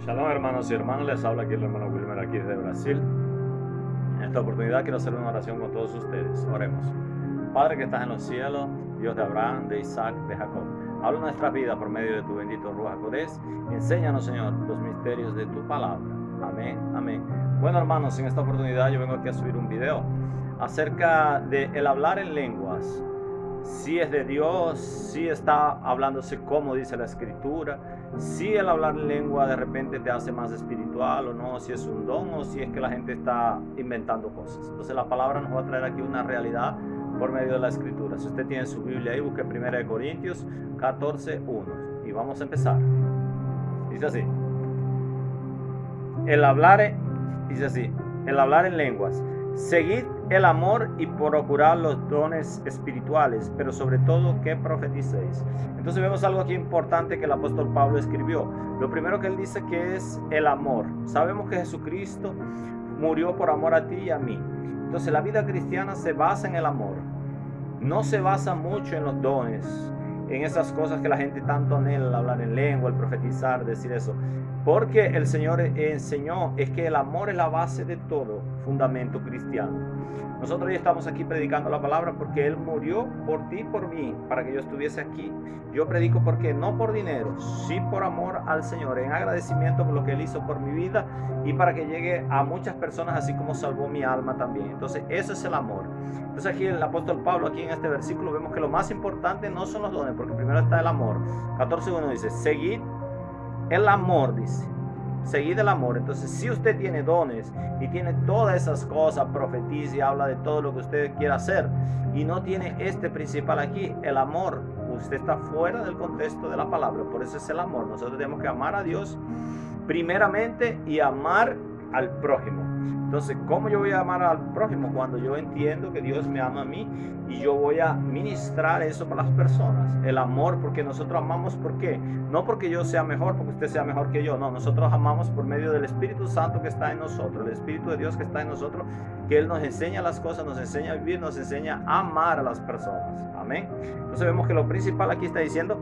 Shalom hermanos y hermanas, les habla aquí el hermano Wilmer aquí desde Brasil. En esta oportunidad quiero hacer una oración con todos ustedes. Oremos. Padre que estás en los cielos, Dios de Abraham, de Isaac, de Jacob. Habla nuestras vidas por medio de tu bendito Ruach HaKodesh. Enséñanos, Señor, los misterios de tu palabra. Amén, amén. Bueno hermanos, en esta oportunidad yo vengo aquí a subir un video acerca de el hablar en lenguas. Si es de Dios, si está hablándose como dice la Escritura, si el hablar en lengua de repente te hace más espiritual o no, si es un don o si es que la gente está inventando cosas. Entonces la palabra nos va a traer aquí una realidad por medio de la Escritura. Si usted tiene su Biblia ahí, busque 1 Corintios 14:1 y vamos a empezar. Dice así: dice así, el hablar en lenguas. Seguid el amor y procurar los dones espirituales, pero sobre todo que profeticéis. Entonces vemos algo aquí importante que el apóstol Pablo escribió. Lo primero que él dice que es el amor. Sabemos que Jesucristo murió por amor a ti y a mí. Entonces la vida cristiana se basa en el amor. No se basa mucho en los dones, en esas cosas que la gente tanto anhela, el hablar en lengua, el profetizar, decir eso. Porque el Señor enseñó es que el amor es la base de todo fundamento cristiano. Nosotros hoy estamos aquí predicando la palabra porque Él murió por ti y por mí, para que yo estuviese aquí. Yo predico porque no por dinero, sí por amor al Señor, en agradecimiento por lo que Él hizo por mi vida y para que llegue a muchas personas así como salvó mi alma también. Entonces eso es el amor. Entonces aquí el apóstol Pablo, aquí en este versículo, vemos que lo más importante no son los dones, porque primero está el amor. 14:1 dice, seguid el amor, dice. Seguid el amor. Entonces, si usted tiene dones y tiene todas esas cosas, profetiza y habla de todo lo que usted quiera hacer, y no tiene este principal aquí, el amor, usted está fuera del contexto de la palabra. Por eso es el amor. Nosotros tenemos que amar a Dios primeramente y amar al prójimo. Entonces, ¿cómo yo voy a amar al prójimo? Cuando yo entiendo que Dios me ama a mí y yo voy a ministrar eso para las personas. El amor, porque nosotros amamos, ¿por qué? No porque yo sea mejor, porque usted sea mejor que yo, no. Nosotros amamos por medio del Espíritu Santo que está en nosotros, el Espíritu de Dios que está en nosotros, que Él nos enseña las cosas, nos enseña a vivir, nos enseña a amar a las personas. Amén. Entonces vemos que lo principal aquí está diciendo,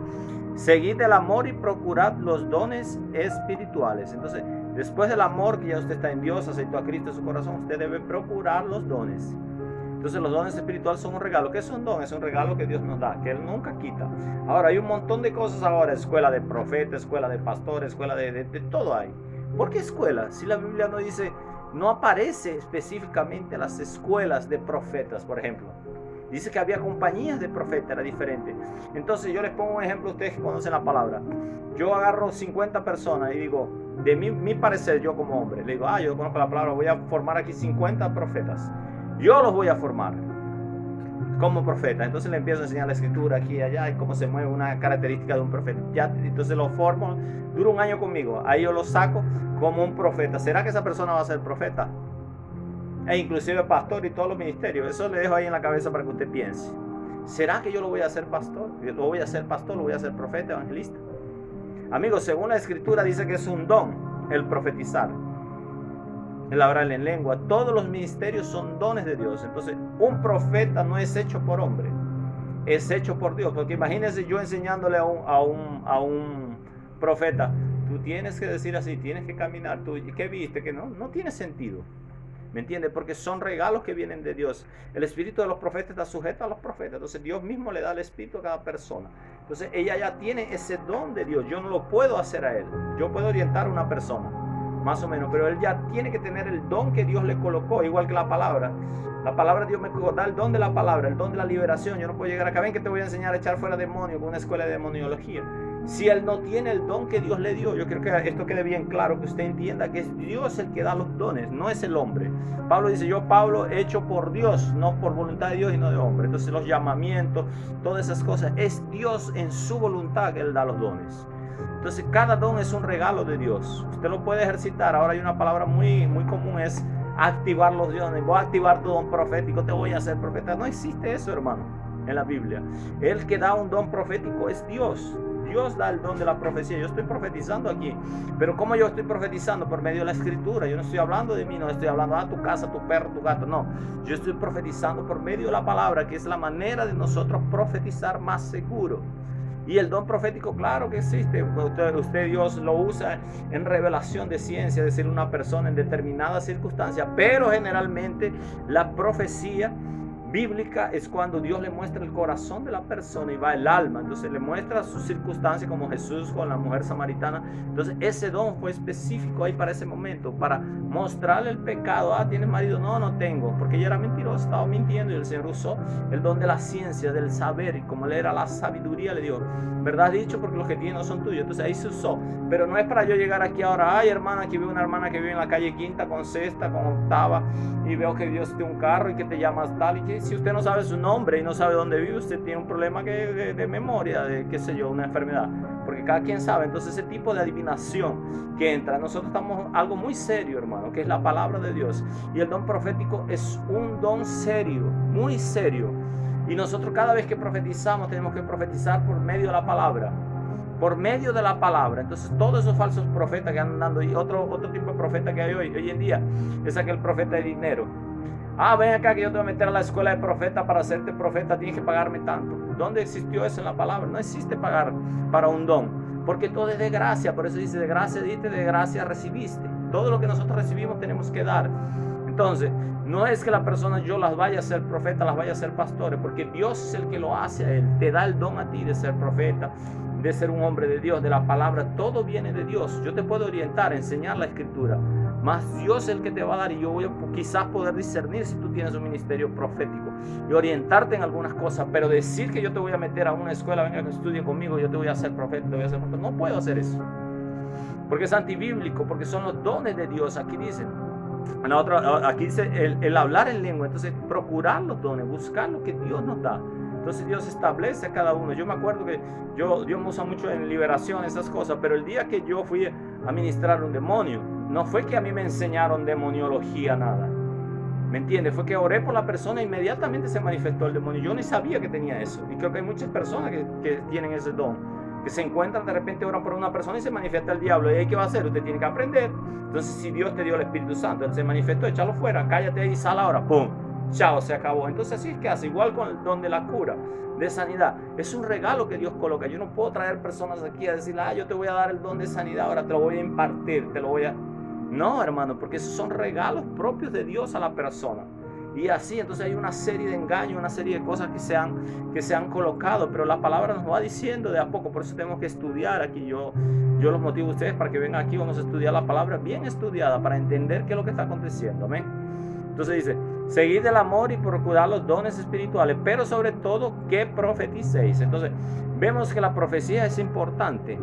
seguid el amor y procurad los dones espirituales. Entonces, después del amor que ya usted está en Dios, aceptó a Cristo en su corazón, usted debe procurar los dones. Entonces los dones espirituales son un regalo. ¿Qué es un don? Es un regalo que Dios nos da, que Él nunca quita. Ahora hay un montón de cosas ahora, escuela de profetas, escuela de pastores, escuela de todo hay. ¿Por qué escuela? Si la Biblia no dice, no aparece específicamente las escuelas de profetas, por ejemplo. Dice que había compañías de profetas, era diferente. Entonces yo les pongo un ejemplo, ustedes que conocen la palabra. Yo agarro 50 personas y digo, de mi parecer, yo como hombre, le digo, yo conozco la palabra, voy a formar aquí 50 profetas. Yo los voy a formar como profeta. Entonces le empiezo a enseñar la escritura aquí y allá y cómo se mueve una característica de un profeta. Entonces lo formo, dura un año conmigo. Ahí yo lo saco como un profeta. ¿Será que esa persona va a ser profeta? E inclusive pastor y todos los ministerios. Eso le dejo ahí en la cabeza para que usted piense. ¿Será que yo lo voy a hacer pastor? ¿Lo voy a hacer pastor? ¿Lo voy a hacer profeta, evangelista? Amigos, según la escritura dice que es un don el profetizar, el hablar en lengua. Todos los ministerios son dones de Dios. Entonces, un profeta no es hecho por hombre, es hecho por Dios. Porque imagínense yo enseñándole a un profeta, tú tienes que decir así, tienes que caminar, tú, ¿qué viste? Que no tiene sentido. ¿Me entiendes? Porque son regalos que vienen de Dios. El espíritu de los profetas está sujeto a los profetas. Entonces Dios mismo le da el espíritu a cada persona. Entonces ella ya tiene ese don de Dios. Yo no lo puedo hacer a él. Yo puedo orientar a una persona, más o menos, pero él ya tiene que tener el don que Dios le colocó, igual que la palabra. La palabra, Dios me da el don de la palabra, el don de la liberación. Yo no puedo llegar acá, ven que te voy a enseñar a echar fuera demonios con una escuela de demoniología. Si él no tiene el don que Dios le dio, yo quiero que esto quede bien claro, que usted entienda que es Dios el que da los dones, no es el hombre. Pablo dice, yo Pablo hecho por Dios, no por voluntad de Dios y no de hombre. Entonces los llamamientos, todas esas cosas, es Dios en su voluntad que él da los dones. Entonces cada don es un regalo de Dios. Usted lo puede ejercitar. Ahora hay una palabra muy común, es activar los dones. Voy a activar tu don profético, te voy a hacer profeta. No existe eso, hermano, en la Biblia. El que da un don profético es Dios. Dios da el don de la profecía. Yo estoy profetizando aquí, pero ¿cómo yo estoy profetizando? Por medio de la escritura. Yo no estoy hablando de mí, no estoy hablando a tu casa, tu perro, tu gato, no. Yo estoy profetizando por medio de la palabra, que es la manera de nosotros profetizar más seguro. Y el don profético, claro que existe. Usted Dios lo usa en revelación de ciencia, es decir, una persona en determinadas circunstancias, pero generalmente la profecía bíblica es cuando Dios le muestra el corazón de la persona y va el alma. Entonces le muestra sus circunstancias, como Jesús con la mujer samaritana. Entonces ese don fue específico ahí para ese momento, para mostrarle el pecado. ¿Tienes marido? No tengo, porque ella era mentirosa, estaba mintiendo, y el Señor usó el don de la ciencia, del saber, y como él era la sabiduría, le dijo, verdad dicho, porque los que tienen no son tuyos. Entonces ahí se usó, pero no es para yo llegar aquí ahora, ay hermana, aquí veo una hermana que vive en la calle Quinta con sexta, con octava, y veo que Dios tiene un carro y que te llamas tal, y que si usted no sabe su nombre y no sabe dónde vive, usted tiene un problema de memoria, de qué sé yo, una enfermedad, porque cada quien sabe. Entonces ese tipo de adivinación que entra, nosotros estamos algo muy serio, hermano, que es la palabra de Dios, y el don profético es un don serio, muy serio, y nosotros cada vez que profetizamos tenemos que profetizar por medio de la palabra, por medio de la palabra. Entonces todos esos falsos profetas que andan dando, y otro tipo de profeta que hay hoy en día, es aquel profeta de dinero. Ven acá que yo te voy a meter a la escuela de profeta, para hacerte profeta tienes que pagarme tanto. ¿Dónde existió eso en la palabra? No existe pagar para un don, porque todo es de gracia. Por eso dice, de gracia diste, de gracia recibiste. Todo lo que nosotros recibimos tenemos que dar. Entonces no es que la persona yo las vaya a ser profeta, las vaya a ser pastores, porque Dios es el que lo hace a él. Te da el don a ti de ser profeta, de ser un hombre de Dios, de la palabra. Todo viene de Dios. Yo te puedo orientar, enseñar la escritura, más Dios es el que te va a dar, y yo voy a quizás poder discernir si tú tienes un ministerio profético y orientarte en algunas cosas, pero decir que yo te voy a meter a una escuela, venga que estudie conmigo, yo te voy a hacer profeta, te voy a hacer profeta, no puedo hacer eso, porque es antibíblico, porque son los dones de Dios. Aquí dice, aquí dice el hablar en lengua. Entonces procurar los dones, buscar lo que Dios nos da. Entonces Dios establece a cada uno. Yo me acuerdo que Dios me usa mucho en liberación, esas cosas, pero el día que yo fui a ministrar un demonio, no fue que a mí me enseñaron demoniología, nada. ¿Me entiendes? Fue que oré por la persona e inmediatamente se manifestó el demonio. Yo ni sabía que tenía eso. Y creo que hay muchas personas que tienen ese don, que se encuentran de repente, oran por una persona y se manifiesta el diablo. ¿Y ahí qué va a hacer? Usted tiene que aprender. Entonces, si Dios te dio el Espíritu Santo, Él se manifestó, échalo fuera, cállate ahí, sal ahora, ¡pum! Chao, se acabó. Entonces así es que hace, igual con el don de la cura, de sanidad. Es un regalo que Dios coloca. Yo no puedo traer personas aquí a decir, yo te voy a dar el don de sanidad, ahora te lo voy a impartir, te lo voy a... No, hermano, porque esos son regalos propios de Dios a la persona. Y así, entonces hay una serie de engaños, una serie de cosas que se han colocado, pero la palabra nos va diciendo de a poco. Por eso tenemos que estudiar aquí. Yo los motivo a ustedes para que vengan aquí. Vamos a estudiar la palabra bien estudiada para entender qué es lo que está aconteciendo. Amén. Entonces dice, seguid el amor y procurar los dones espirituales, pero sobre todo que profeticéis. Entonces vemos que la profecía es importante,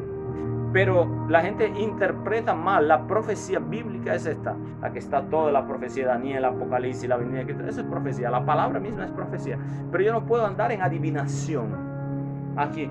pero la gente interpreta mal. La profecía bíblica es esta, la que está toda la profecía, Daniel, Apocalipsis, la venida de Cristo. Eso es profecía, la palabra misma es profecía. Pero yo no puedo andar en adivinación. Aquí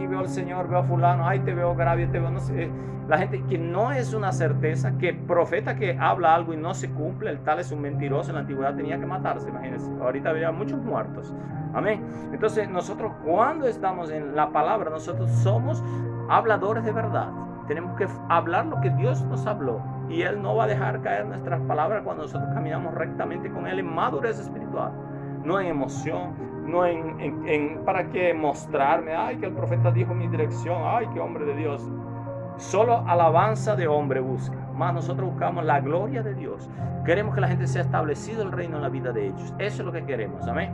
veo al Señor, veo a fulano, te veo grave, te veo, no sé. La gente que no es una certeza, que profeta que habla algo y no se cumple, el tal es un mentiroso. En la antigüedad tenía que matarse, imagínense. Ahorita había muchos muertos. Amén. Entonces nosotros, cuando estamos en la palabra, nosotros somos habladores de verdad. Tenemos que hablar lo que Dios nos habló, y Él no va a dejar caer nuestras palabras cuando nosotros caminamos rectamente con Él en madurez espiritual, no en emoción, no en para qué mostrarme, que el profeta dijo mi dirección, qué hombre de Dios. Solo alabanza de hombre busca, más nosotros buscamos la gloria de Dios. Queremos que la gente sea establecido el reino en la vida de ellos. Eso es lo que queremos, amén.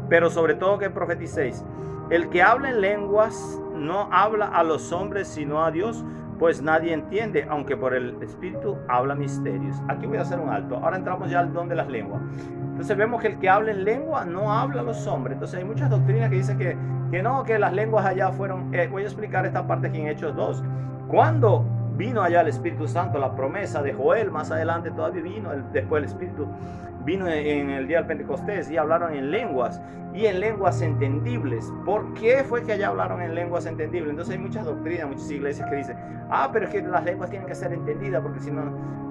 Pero sobre todo que profeticéis. El que habla en lenguas no habla a los hombres sino a Dios, pues nadie entiende, aunque por el Espíritu habla misterios. Aquí voy a hacer un alto. Ahora entramos ya al don de las lenguas. Entonces vemos que el que habla en lengua no habla a los hombres. Entonces hay muchas doctrinas que dicen que las lenguas allá fueron... voy a explicar esta parte aquí en Hechos 2. Cuando vino allá el Espíritu Santo, la promesa de Joel, más adelante todavía vino, después el Espíritu vino en el día del Pentecostés, y hablaron en lenguas, y en lenguas entendibles. ¿Por qué fue que allá hablaron en lenguas entendibles? Entonces hay muchas doctrinas, muchas iglesias que dicen, pero es que las lenguas tienen que ser entendidas, porque si no,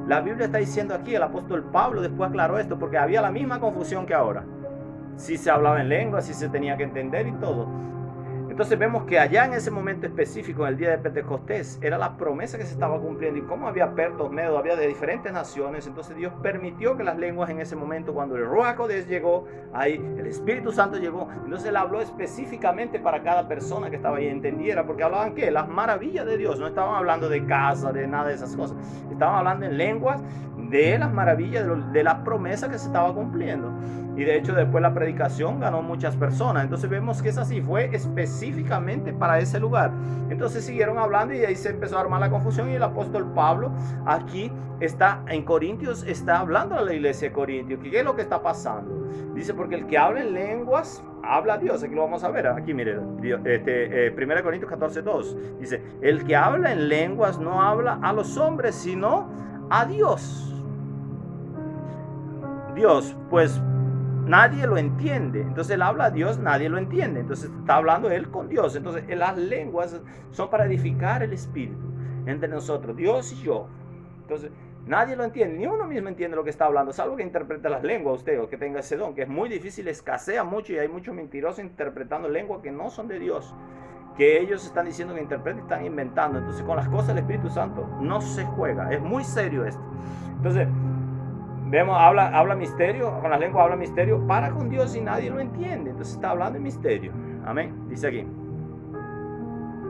la Biblia está diciendo aquí, el apóstol Pablo después aclaró esto, porque había la misma confusión que ahora, si se hablaba en lenguas, si se tenía que entender y todo. Entonces vemos que allá en ese momento específico, en el día de Pentecostés, era la promesa que se estaba cumpliendo. Y como había pertos, medos, había de diferentes naciones, entonces Dios permitió que las lenguas en ese momento, cuando el Ruach HaKodesh llegó, ahí el Espíritu Santo llegó, entonces Él habló específicamente para cada persona que estaba ahí, entendiera, porque hablaban ¿qué? Las maravillas de Dios. No estaban hablando de casa, de nada de esas cosas. Estaban hablando en lenguas de las maravillas, de la promesa que se estaba cumpliendo. Y de hecho después la predicación ganó muchas personas. Entonces vemos que es así, fue específicamente para ese lugar. Entonces siguieron hablando y ahí se empezó a armar la confusión. Y el apóstol Pablo aquí está en Corintios, está hablando a la iglesia de Corintios. ¿Qué es lo que está pasando? Dice, porque el que habla en lenguas habla a Dios. Aquí lo vamos a ver. Aquí mire, 1 Corintios 14:2 dice, el que habla en lenguas no habla a los hombres, sino a Dios. Dios, pues nadie lo entiende. Entonces él habla a Dios, nadie lo entiende. Entonces está hablando él con Dios. Entonces las lenguas son para edificar el espíritu entre nosotros, Dios y yo. Entonces nadie lo entiende, ni uno mismo entiende lo que está hablando, salvo que interprete las lenguas usted o que tenga ese don, que es muy difícil, escasea mucho y hay muchos mentirosos interpretando lenguas que no son de Dios, que ellos están diciendo que interpreten, están inventando. Entonces con las cosas del Espíritu Santo no se juega, es muy serio esto. Entonces vemos, habla misterio, con las lenguas habla misterio para con Dios y nadie lo entiende. Entonces está hablando en misterio. Amén. Dice aquí,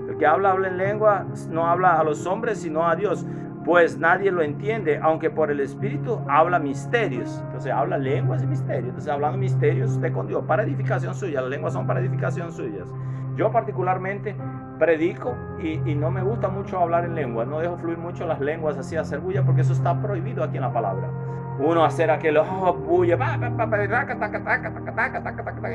el que habla en lengua no habla a los hombres sino a Dios, pues nadie lo entiende, aunque por el Espíritu habla misterios. Entonces habla lenguas y misterios. Entonces hablando misterios usted con Dios, para edificación suya. Las lenguas son para edificación suyas. Yo particularmente predico y no me gusta mucho hablar en lenguas. No dejo fluir mucho las lenguas así, hacer bulla, porque eso está prohibido aquí en la palabra. Uno hacer aquel bulla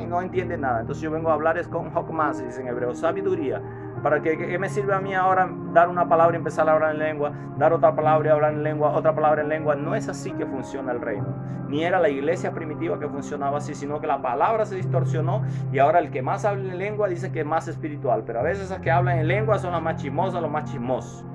y no entiende nada. Entonces yo vengo a hablar es con hokmah, se dice en hebreo, sabiduría. Para que me sirve a mí ahora dar una palabra y empezar a hablar en lengua, dar otra palabra y hablar en lengua, otra palabra en lengua. No es así que funciona el reino. Ni era la iglesia primitiva que funcionaba así, sino que la palabra se distorsionó y ahora el que más habla en lengua dice que es más espiritual. Pero a veces las que hablan en lengua son las más chismosas, los más chismosos.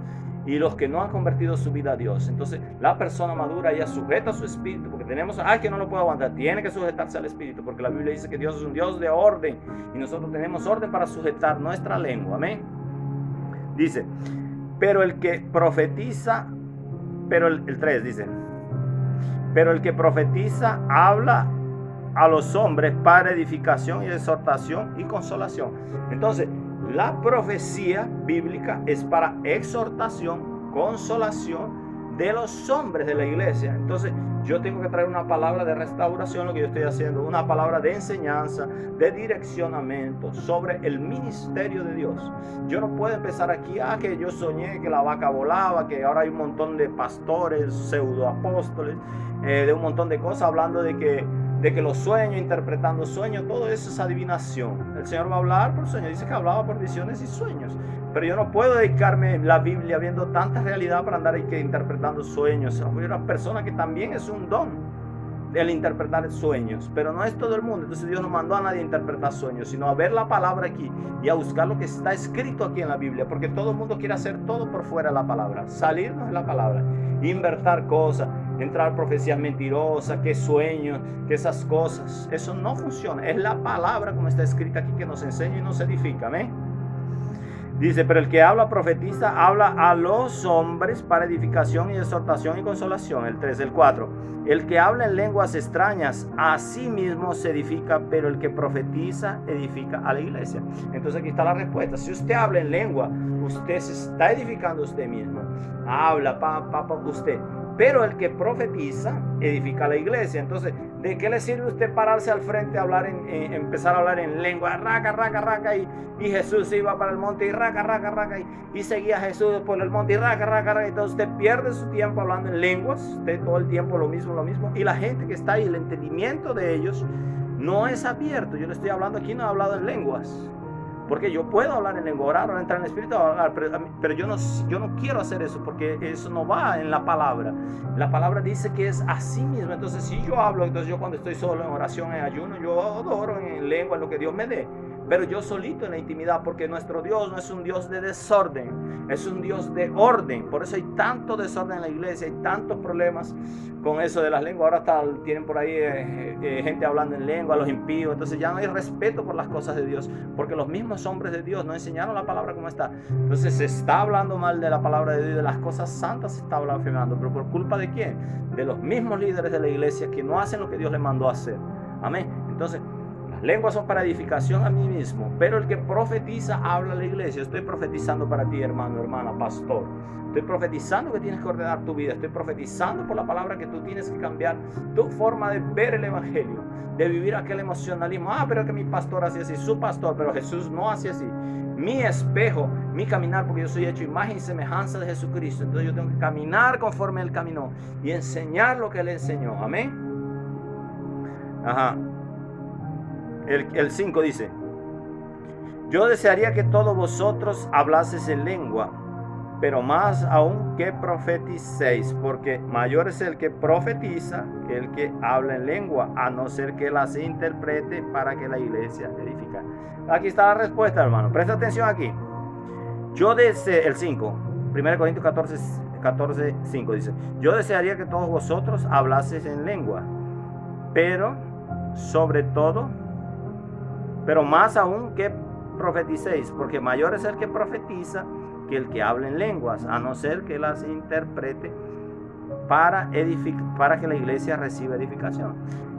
Y los que no han convertido su vida a Dios. Entonces la persona madura ya sujeta su espíritu, porque tenemos, que no lo puedo aguantar, tiene que sujetarse al espíritu, porque la Biblia dice que Dios es un Dios de orden y nosotros tenemos orden para sujetar nuestra lengua. Amén. Dice, pero el que profetiza, el 3 dice, pero el que profetiza habla a los hombres para edificación y exhortación y consolación. Entonces la profecía bíblica es para exhortación, consolación de los hombres de la iglesia. Entonces yo tengo que traer una palabra de restauración, lo que yo estoy haciendo, una palabra de enseñanza, de direccionamiento sobre el ministerio de Dios. Yo no puedo empezar aquí, que yo soñé que la vaca volaba, que ahora hay un montón de pastores, pseudoapóstoles, de un montón de cosas hablando de que los sueños, interpretando sueños, todo eso es adivinación. El Señor va a hablar por sueños, dice que hablaba por visiones y sueños. Pero yo no puedo dedicarme la Biblia viendo tanta realidad para andar ahí que interpretando sueños. Soy una persona que también es un don el interpretar sueños, pero no es todo el mundo. Entonces Dios no mandó a nadie a interpretar sueños, sino a ver la palabra aquí y a buscar lo que está escrito aquí en la Biblia, porque todo el mundo quiere hacer todo por fuera de la palabra, salirnos de la palabra, inventar cosas, entrar profecías mentirosas, que sueños, que esas cosas. Eso no funciona. Es la palabra como está escrita aquí que nos enseña y nos edifica. Amén. Dice, pero el que habla, profetiza, habla a los hombres para edificación y exhortación y consolación. El 3, el 4. El que habla en lenguas extrañas a sí mismo se edifica, pero el que profetiza edifica a la iglesia. Entonces aquí está la respuesta. Si usted habla en lengua, usted se está edificando usted mismo. Habla, usted. Pero el que profetiza edifica a la iglesia. Entonces, ¿de qué le sirve usted pararse al frente a hablar empezar a hablar en lengua? Raca, y Jesús se iba para el monte y raca, y seguía a Jesús por el monte y raca. Entonces usted pierde su tiempo hablando en lenguas, usted todo el tiempo lo mismo. Y la gente que está ahí, el entendimiento de ellos no es abierto. Yo le estoy hablando aquí, no he hablado en lenguas. Porque yo puedo hablar en lengua, orar, entrar en el espíritu, pero yo no quiero hacer eso, porque eso no va en la palabra. La palabra dice que es así mismo. Entonces si yo hablo, entonces yo cuando estoy solo en oración, en ayuno, yo oro en lengua, en lo que Dios me dé. pero yo solito en la intimidad, porque nuestro Dios no es un Dios de desorden, es un Dios de orden. Por eso hay tanto desorden en la iglesia, hay tantos problemas con eso de las lenguas. Ahora tienen por ahí gente hablando en lengua, los impíos. Entonces ya no hay respeto por las cosas de Dios, porque los mismos hombres de Dios no enseñaron la palabra como está. Entonces se está hablando mal de la palabra de Dios, de las cosas santas se está blasfemando. ¿Pero por culpa de quién? De los mismos líderes de la iglesia que no hacen lo que Dios les mandó a hacer. Amén. Entonces, las lenguas son para edificación a mí mismo, pero el que profetiza habla a la iglesia. Estoy profetizando para ti, hermano, hermana, pastor. Estoy profetizando que tienes que ordenar tu vida. Estoy profetizando por la palabra que tú tienes que cambiar tu forma de ver el evangelio, de vivir aquel emocionalismo. Pero que mi pastor hacía así, su pastor, pero Jesús no hacía así. Mi espejo, mi caminar, porque yo soy hecho imagen y semejanza de Jesucristo. Entonces yo tengo que caminar conforme Él caminó y enseñar lo que Él enseñó. Amén. Ajá. El 5 dice: yo desearía que todos vosotros hablaseis en lengua, pero más aún que profeticéis, porque mayor es el que profetiza que el que habla en lengua, a no ser que las interprete para que la iglesia edifique. Aquí está la respuesta, hermano. Presta atención aquí. Yo deseo, el 5, 1 Corintios 14, 5 dice: yo desearía que todos vosotros hablaseis en lengua, pero sobre todo, pero más aún que profeticéis, porque mayor es el que profetiza que el que habla en lenguas, a no ser que las interprete para que la iglesia reciba edificación.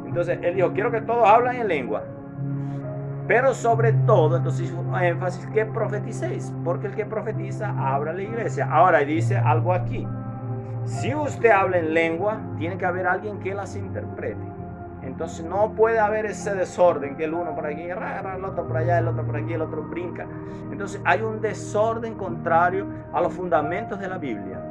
Entonces él dijo: quiero que todos hablen en lengua, pero sobre todo, entonces énfasis, que profeticéis, porque el que profetiza habla a la iglesia. Ahora dice algo aquí: si usted habla en lengua, tiene que haber alguien que las interprete. Entonces no puede haber ese desorden, que el uno por aquí, el otro por allá, el otro por aquí, el otro brinca. Entonces hay un desorden contrario a los fundamentos de la Biblia.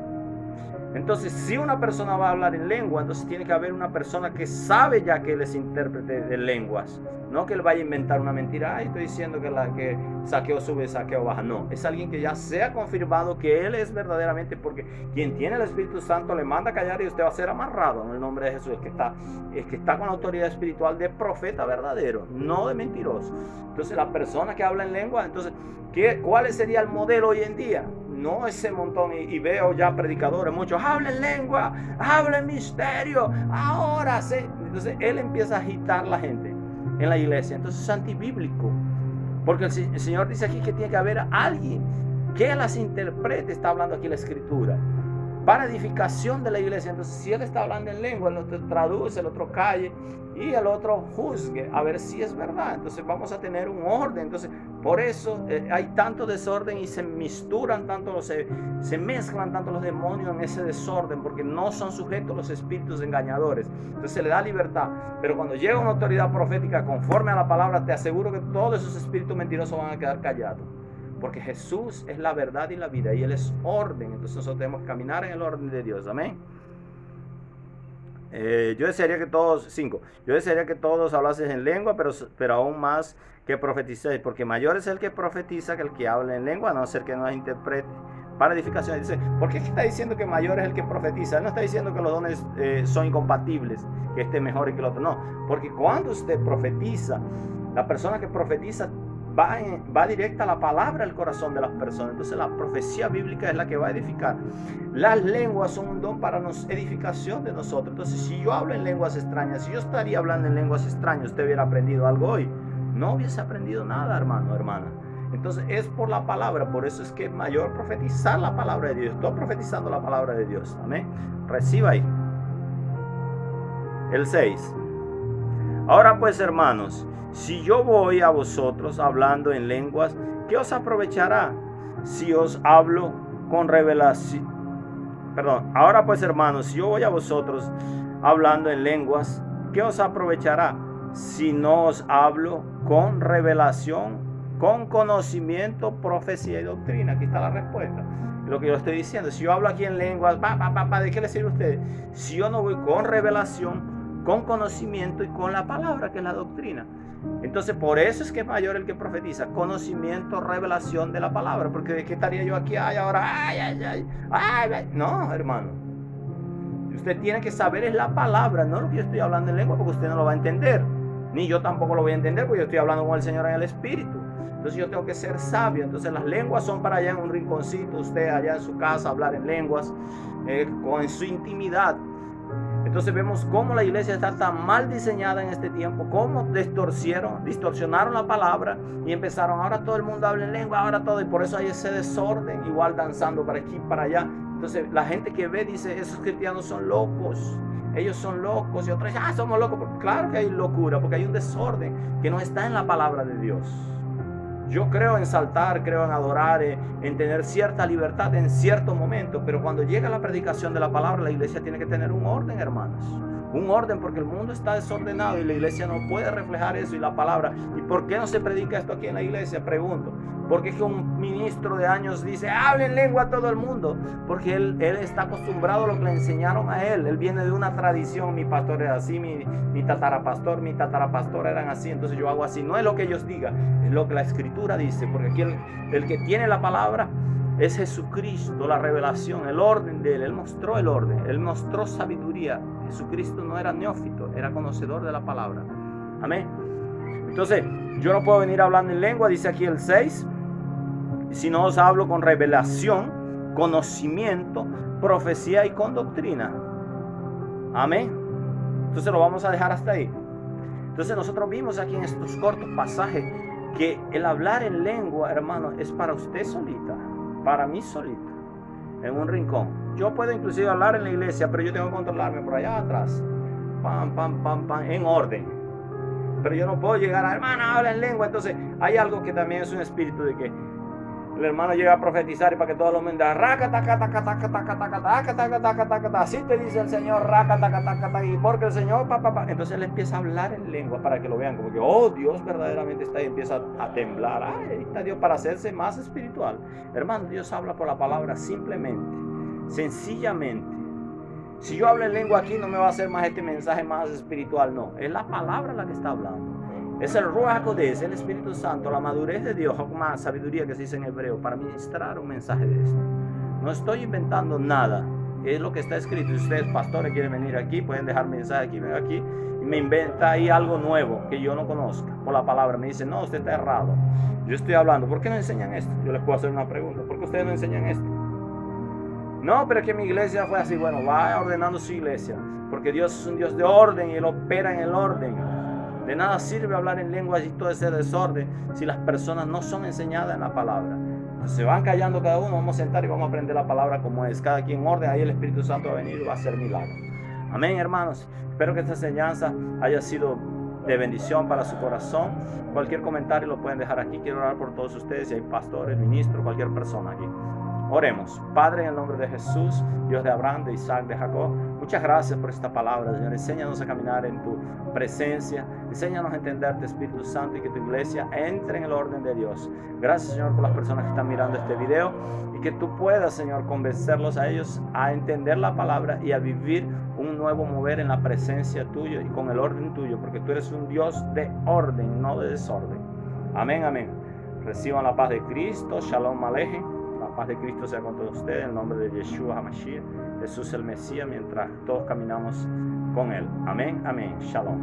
Entonces, si una persona va a hablar en lengua, entonces tiene que haber una persona que sabe ya que él es intérprete de lenguas. No que él vaya a inventar una mentira. Ay, estoy diciendo que la que saqueo sube, saqueo baja. No, es alguien que ya sea confirmado que él es verdaderamente, porque quien tiene el Espíritu Santo le manda a callar y usted va a ser amarrado en el nombre de Jesús. Es que está con la autoridad espiritual de profeta verdadero, no de mentiroso. Entonces, la persona que habla en lengua, entonces, ¿cuál sería el modelo hoy en día? No ese montón, y veo ya predicadores, muchos, hablen lengua, hablen misterio, ahora sí. Entonces él empieza a agitar la gente en la iglesia. Entonces es antibíblico, porque el Señor dice aquí que tiene que haber alguien que las interprete. Está hablando aquí la Escritura para edificación de la iglesia. Entonces, si él está hablando en lengua, el otro traduce, el otro calle y el otro juzgue a ver si es verdad. Entonces vamos a tener un orden. Entonces, por eso hay tanto desorden y se misturan tanto, se mezclan tanto los demonios en ese desorden, porque no son sujetos los espíritus engañadores. Entonces se le da libertad. Pero cuando llega una autoridad profética conforme a la palabra, te aseguro que todos esos espíritus mentirosos van a quedar callados. Porque Jesús es la verdad y la vida, y Él es orden. Entonces nosotros tenemos que caminar en el orden de Dios. Amén. Yo desearía que todos hablasen en lengua, pero aún más que profeticéis, porque mayor es el que profetiza que el que habla en lengua, a no ser que no las interprete para edificación. Dice, ¿por qué está diciendo que mayor es el que profetiza? Él no está diciendo que los dones son incompatibles, que este es mejor y que el otro. No, porque cuando usted profetiza, la persona que profetiza va directa a la palabra al corazón de las personas. Entonces la profecía bíblica es la que va a edificar. Las lenguas son un don para edificación de nosotros. Entonces, si yo hablo en lenguas extrañas, si yo estaría hablando en lenguas extrañas, usted hubiera aprendido algo hoy. No hubiese aprendido nada, hermano, hermana. Entonces es por la palabra. Por eso es que es mayor profetizar la palabra de Dios. Estoy profetizando la palabra de Dios. Amén. Reciba ahí. El 6. Ahora pues, hermanos, si yo voy a vosotros hablando en lenguas, ¿qué os aprovechará si os hablo con revelación? Ahora pues, hermanos, si yo voy a vosotros hablando en lenguas, ¿qué os aprovechará si no os hablo con revelación, con conocimiento, profecía y doctrina? Aquí está la respuesta. Lo que yo estoy diciendo, si yo hablo aquí en lenguas, ¿de qué le sirve a ustedes? Si yo no voy con revelación, con conocimiento y con la palabra, que es la doctrina. Entonces, por eso es que es mayor el que profetiza, conocimiento, revelación de la palabra. Porque ¿de qué estaría yo aquí? No, hermano. Usted tiene que saber es la palabra, no lo que yo estoy hablando en lengua, porque usted no lo va a entender. Ni yo tampoco lo voy a entender, porque yo estoy hablando con el Señor en el Espíritu. Entonces yo tengo que ser sabio. Entonces las lenguas son para allá en un rinconcito, usted allá en su casa hablar en lenguas, con su intimidad. Entonces vemos cómo la iglesia está tan mal diseñada en este tiempo, cómo distorsionaron la palabra y empezaron, ahora todo el mundo habla en lengua, ahora todo, y por eso hay ese desorden, igual danzando para aquí, para allá. Entonces la gente que ve dice, esos cristianos son locos, ellos son locos, y otros dicen, somos locos. Claro que hay locura, porque hay un desorden que no está en la palabra de Dios. Yo creo en saltar, creo en adorar, en tener cierta libertad en cierto momento, pero cuando llega la predicación de la palabra, la iglesia tiene que tener un orden, hermanos. Un orden, porque el mundo está desordenado y la iglesia no puede reflejar eso y la palabra. ¿Y por qué no se predica esto aquí en la iglesia? Pregunto. Porque es que un ministro de años dice, hable en lengua a todo el mundo. Porque él está acostumbrado a lo que le enseñaron a él. Él viene de una tradición, mi pastor era así, mi tatarapastor eran así, entonces yo hago así. No es lo que ellos digan, es lo que la escritura dice. Porque aquí el que tiene la palabra es Jesucristo, la revelación, el orden de él. Él mostró el orden, él mostró sabiduría. Jesucristo no era neófito, era conocedor de la palabra. Amén. Entonces, yo no puedo venir hablando en lengua, dice aquí el 6, si no os hablo con revelación, conocimiento, profecía y con doctrina. Amén. Entonces lo vamos a dejar hasta ahí. Entonces nosotros vimos aquí en estos cortos pasajes que el hablar en lengua, hermano, es para usted solita, para mí solita, en un rincón. Yo puedo inclusive hablar en la iglesia, pero yo tengo que controlarme por allá atrás, pam, pam, pam, pam, en orden. Pero yo no puedo llegar a, hermana, habla en lengua. Entonces hay algo que también es un espíritu de que el hermano llega a profetizar y para que todos los mendas, así te dice el Señor, y porque el Señor, entonces él empieza a hablar en lengua para que lo vean como que, oh, Dios verdaderamente está ahí, empieza a temblar. Ahí está Dios para hacerse más espiritual. Hermano, Dios habla por la palabra simplemente, sencillamente. Si yo hablo en lengua aquí, no me va a hacer más este mensaje más espiritual, no. Es la palabra la que está hablando. Es el Ruach HaKodesh, el Espíritu Santo, la madurez de Dios, más sabiduría que se dice en hebreo, para ministrar un mensaje de esto. No estoy inventando nada, es lo que está escrito. Si ustedes, pastores, quieren venir aquí, pueden dejar mensaje aquí, ven aquí, y me inventa ahí algo nuevo que yo no conozca por la palabra. Me dicen, no, usted está errado. Yo estoy hablando, ¿por qué no enseñan esto? Yo les puedo hacer una pregunta, ¿por qué ustedes no enseñan esto? No, pero es que mi iglesia fue así. Bueno, va ordenando su iglesia, porque Dios es un Dios de orden y Él opera en el orden. De nada sirve hablar en lenguas y todo ese desorden si las personas no son enseñadas en la palabra. Entonces se van callando cada uno, vamos a sentar y vamos a aprender la palabra como es. Cada quien en orden, ahí el Espíritu Santo va a venir y va a hacer milagros. Amén, hermanos. Espero que esta enseñanza haya sido de bendición para su corazón. Cualquier comentario lo pueden dejar aquí. Quiero orar por todos ustedes, si hay pastores, ministros, cualquier persona aquí. Oremos. Padre, en el nombre de Jesús, Dios de Abraham, de Isaac, de Jacob, muchas gracias por esta palabra, Señor. Enséñanos a caminar en tu presencia. Enséñanos a entenderte, Espíritu Santo, y que tu iglesia entre en el orden de Dios. Gracias, Señor, por las personas que están mirando este video y que tú puedas, Señor, convencerlos a ellos a entender la palabra y a vivir un nuevo mover en la presencia tuya y con el orden tuyo, porque tú eres un Dios de orden, no de desorden. Amén, amén. Reciban la paz de Cristo. Shalom Alejem. La paz de Cristo sea con todos ustedes, en el nombre de Yeshua HaMashiach, Jesús el Mesías, mientras todos caminamos con Él. Amén, amén. Shalom.